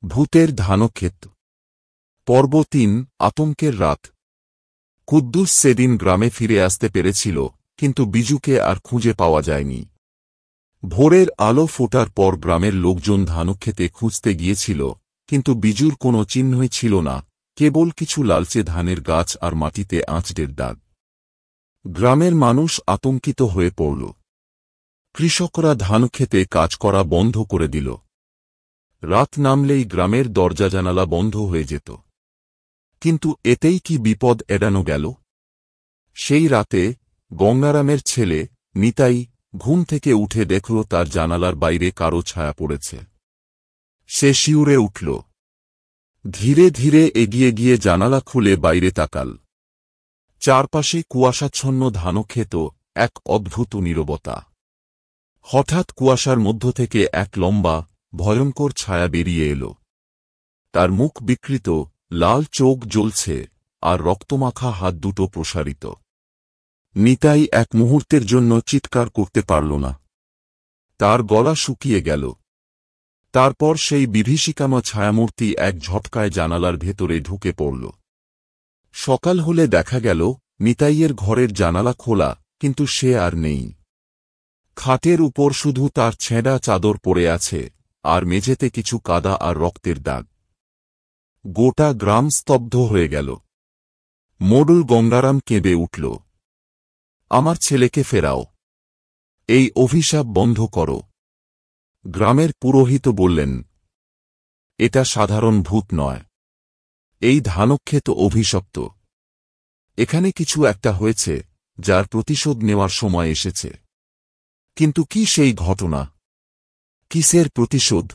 ভূতের ধানক্ষেত। পর্ব ৩। আতঙ্কের রাত। কুদ্দুস সেদিন গ্রামে ফিরে আসতে পেরেছিল, কিন্তু বিজুকে আর খুঁজে পাওয়া যায়নি। ভোরের আলো ফোটার পর গ্রামের লোকজন ধানক্ষেতে খুঁজতে গিয়েছিল, কিন্তু বিজুর কোনো চিহ্নই ছিল না, কেবল কিছু লালচে ধানের গাছ আর মাটিতে আঁচড়ের দাগ। গ্রামের মানুষ আতঙ্কিত হয়ে পড়ল। কৃষকরা ধানক্ষেতে কাজ করা বন্ধ করে দিল। রাত নামলেই গ্রামের দরজা জানালা বন্ধ হয়ে যেত। কিন্তু এতেই কি বিপদ এড়ানো গেল? সেই রাতে গঙ্গারামের ছেলে নিতাই ঘুম থেকে উঠে দেখল তার জানালার বাইরে কারো ছায়া পড়েছে। সে শিউরে উঠল। ধীরে ধীরে এগিয়ে গিয়ে জানালা খুলে বাইরে তাকাল। চারপাশে কুয়াশাচ্ছন্ন ধানক্ষেত, এক অদ্ভুত নীরবতা। হঠাৎ কুয়াশার মধ্য থেকে এক লম্বা, ভয়ঙ্কর ছায়া বেরিয়ে এল। তার মুখ বিকৃত, লাল চোখ জ্বলছে, আর রক্তমাখা হাত দুটো প্রসারিত। নিতাই এক মুহূর্তের জন্য চিৎকার করতে পারল না। তার গলা শুকিয়ে গেল। তারপর সেই বিভীষিকাময় ছায়ামূর্তি এক ঝটকায় জানালার ভেতরে ঢুকে পড়ল। সকাল হলে দেখা গেল নিতাইয়ের ঘরের জানালা খোলা, কিন্তু সে আর নেই। খাটের উপর শুধু তার ছেঁড়া চাদর পড়ে আছে, আর মেঝেতে কিছু কাদা আর রক্তের দাগ। গোটা গ্রাম স্তব্ধ হয়ে গেল। মোড়ল গঙ্গারাম কেঁদে উঠল। আমার ছেলেকে ফেরাও, এই অভিশাপ বন্ধ করো। গ্রামের পুরোহিত বললেন, এটা সাধারণ ভূত নয়, এই ধানক্ষেত অভিশপ্ত। এখানে কিছু একটা হয়েছে, যার প্রতিশোধ নেওয়ার সময় এসেছে। কিন্তু কি সেই ঘটনা? কিসের প্রতিশোধ?